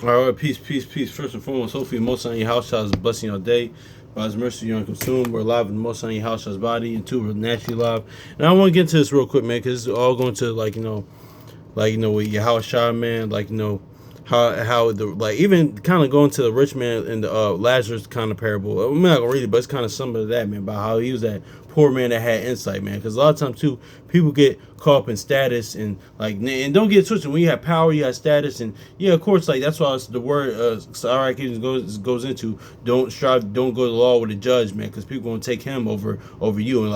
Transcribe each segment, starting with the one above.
All right, peace, peace, peace. First and foremost, hopefully, most on your house shall is blessing your day. By His mercy, you're unconsumed. We're alive in the most on your house shall's body, and two, we're naturally alive. And I want to get into this real quick, man, because it's all going to with your house shot, man, how the even kind of going to the rich man in the Lazarus kind of parable. I'm not gonna read it, but it's kind of similar to that, man, about how he was that poor man that had insight, man. Because a lot of times too, people get caught up in status and and don't get twisted. When you have power, you have status, and yeah, of course, like that's why it's the word Sarah goes into don't go to law with a judge, man, because people gonna take him over you, and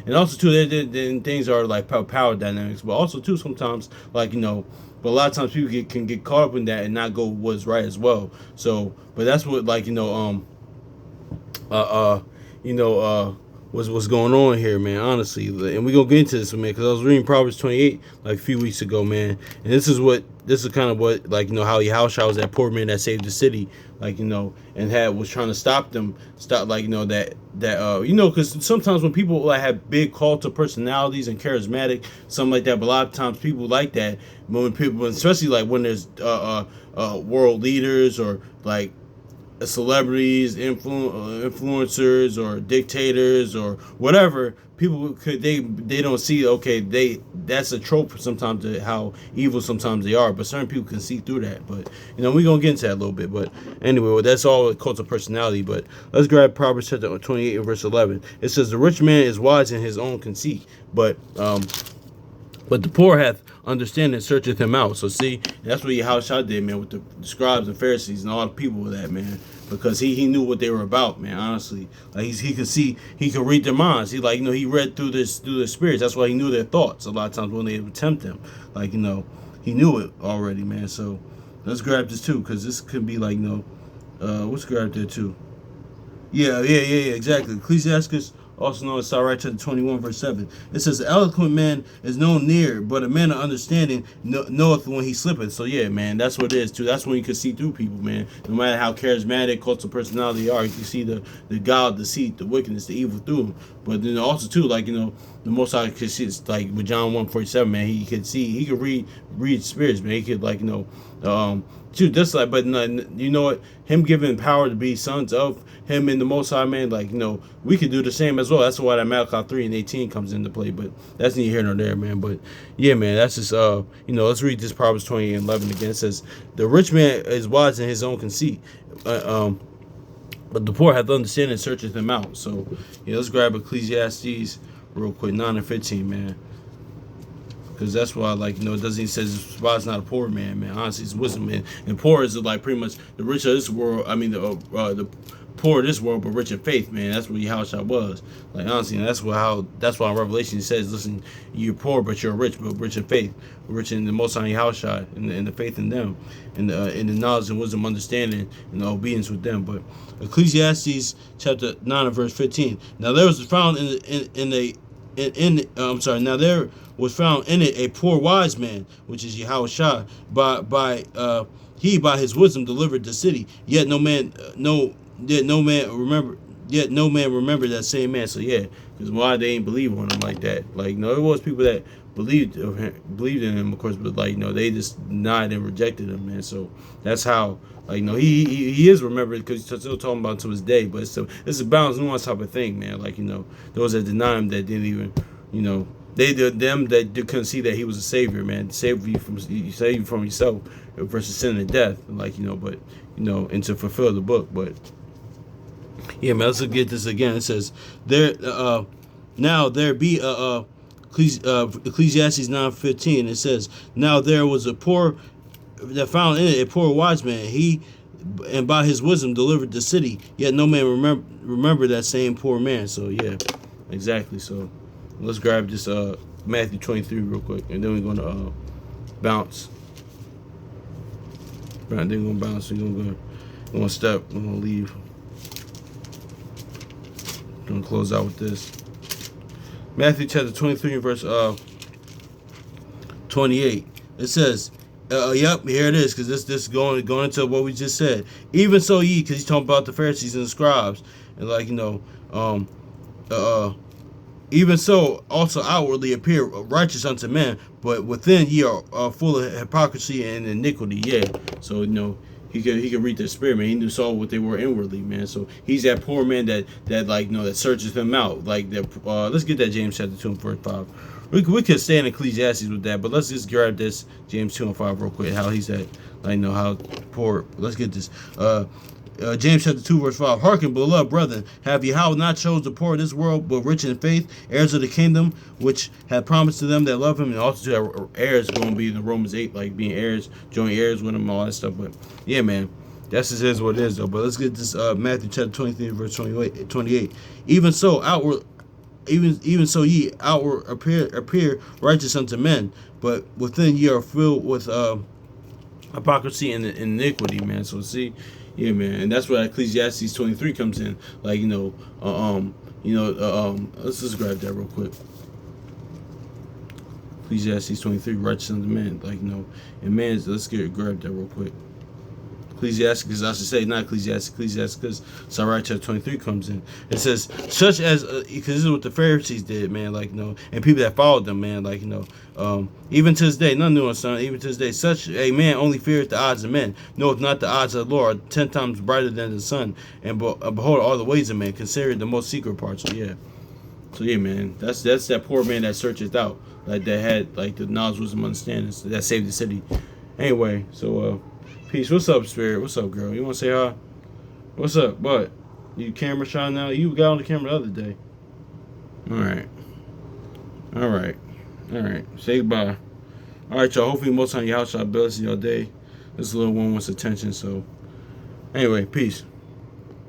and also too, then things are like power dynamics, but also too sometimes but a lot of times people can get caught up in that and not go what's right as well. So, but that's what uh, uh, you know, what's going on here, man. Honestly, and we gonna get into this, man, because I was reading Proverbs 28 like a few weeks ago, man, and this is kind of what how Yahushua was that poor man that saved the city, and was trying to stop because sometimes when people have big cult of personalities and charismatic, something like that, but a lot of times people like that when people, especially like when there's world leaders or like celebrities, influencers, or dictators, or whatever. People they don't see, okay, that's a trope sometimes to how evil sometimes they are, but certain people can see through that. But we're gonna get into that a little bit. But anyway, well, that's all a cult of personality. But let's grab Proverbs chapter 28 verse 11. It says, "The rich man is wise in his own conceit, but the poor hath understanding, searcheth him out." So see, that's what Yahushua did, man, with the scribes and Pharisees and all the people with that, man, because he knew what they were about, man. Honestly, like he could see, he could read their minds. He read through their spirits. That's why he knew their thoughts. A lot of times when they would tempt him, he knew it already, man. So let's grab this too, because this could be let's grab there too. Yeah, exactly. Ecclesiastes, also known as Sirach chapter 21, verse 7. It says, "The eloquent man is known near, but a man of understanding knoweth when he slippeth." So yeah, man, that's what it is too. That's when you can see through people, man. No matter how charismatic, cult of personality they are, you can see the guile, deceit, the wickedness, the evil through them. But then also too, the Most High could see, it's like with John 1:47, man. He could read spirits, man. He could dude, that's like, but you know what? Him giving power to be sons of him and the Most High, man. We could do the same as well. That's why that Malachi 3:18 comes into play. But that's neither here nor there, man. But yeah, man, that's just let's read this Proverbs 28:11 again. It says, "The rich man is wise in his own conceit, but the poor hath understanding and searcheth him out." So yeah, let's grab Ecclesiastes real quick, 9 and 15, man. Because that's why, it doesn't even says wise not a poor man, man. Honestly, it's wisdom, man. And poor is pretty much the rich of this world. I mean, the poor of this world, but rich in faith, man. That's what Yahushua was. Honestly, and that's why in Revelation he says, "Listen, you're poor, but you're rich, but rich in faith, rich in the Most High Yahushua, and the faith in them, and in the knowledge and wisdom, understanding, and the obedience with them." But Ecclesiastes chapter 9 and verse 15. Now there was found now there was found in it a poor wise man, which is Yahushua, by his wisdom delivered the city. Yet no man remembered that same man. So yeah, because why they ain't believe on him like that? It was people that believed in him, of course, but they just denied and rejected him, man. So that's how he is remembered, because he's still talking about to his day. But it's a balance, nuance type of thing, man. Those that deny him, that didn't even they did them that couldn't see that he was a savior, man. Save you from yourself versus sin and death, and to fulfill the book. But yeah, man, let's get this again. It says there now there be Ecclesiastes 9:15. It says, "Now there was a poor that found in it a poor wise man. And by his wisdom delivered the city. Yet no man remember that same poor man." So yeah, exactly. So let's grab this Matthew 23 real quick, and then we're gonna bounce. Right, then we're gonna bounce. We're gonna step. We're gonna leave. We're gonna close out with this. Matthew chapter 23 verse 28. It says, yep, here it is, because this is going into what we just said. "Even so ye," because he's talking about the Pharisees and the scribes, and "even so also outwardly appear righteous unto men, but within ye are full of hypocrisy and iniquity." Yeah, so he could read their spirit, man. He knew saw what they were inwardly, man. So he's that poor man that like that searches him out. Like that. Let's get that James chapter 2 and verse 5. We could stay in Ecclesiastes with that, but let's just grab this James 2 and 5 real quick. How he's at, like, how poor. Let's get this. James chapter 2 verse 5. Hearken, beloved brethren, have Yahweh not chose the poor of this world, but rich in faith, heirs of the kingdom, which had promised to them that love him, and also to heirs going to be in the Romans 8, like being heirs, joint heirs with him, all that stuff. But yeah, man, that's just is what it is though. But let's get this Matthew chapter 23 verse 28. Even so outward. Even so ye outward appear righteous unto men, but within ye are filled with hypocrisy and iniquity, man. So see, yeah, man, and that's where Ecclesiastes 23 comes in. Like, let's just grab that real quick. Ecclesiastes 23, righteous unto men, like, and man's. Let's grab that real quick. Ecclesiastes, I should say, not Ecclesiastes, because Sirach chapter 23 comes in. It says, such as, because this is what the Pharisees did, man, like, and people that followed them, man, like, even to this day, none new on son, even to this day, such a man only feareth the odds of men, knoweth not the odds of the Lord, 10 times brighter than the sun, and behold all the ways of man, consider the most secret parts. So yeah, man, that's that poor man that searches out, like, that had, like, the knowledge, wisdom, understanding, that saved the city. Anyway, so, peace. What's up, Spirit? What's up, girl? You want to say hi? What's up? What? You camera shy now? You got on the camera the other day. All right. Say goodbye. All right, y'all. Hopefully, most on your house, y'all bless your day. This little one wants attention. So, anyway, peace.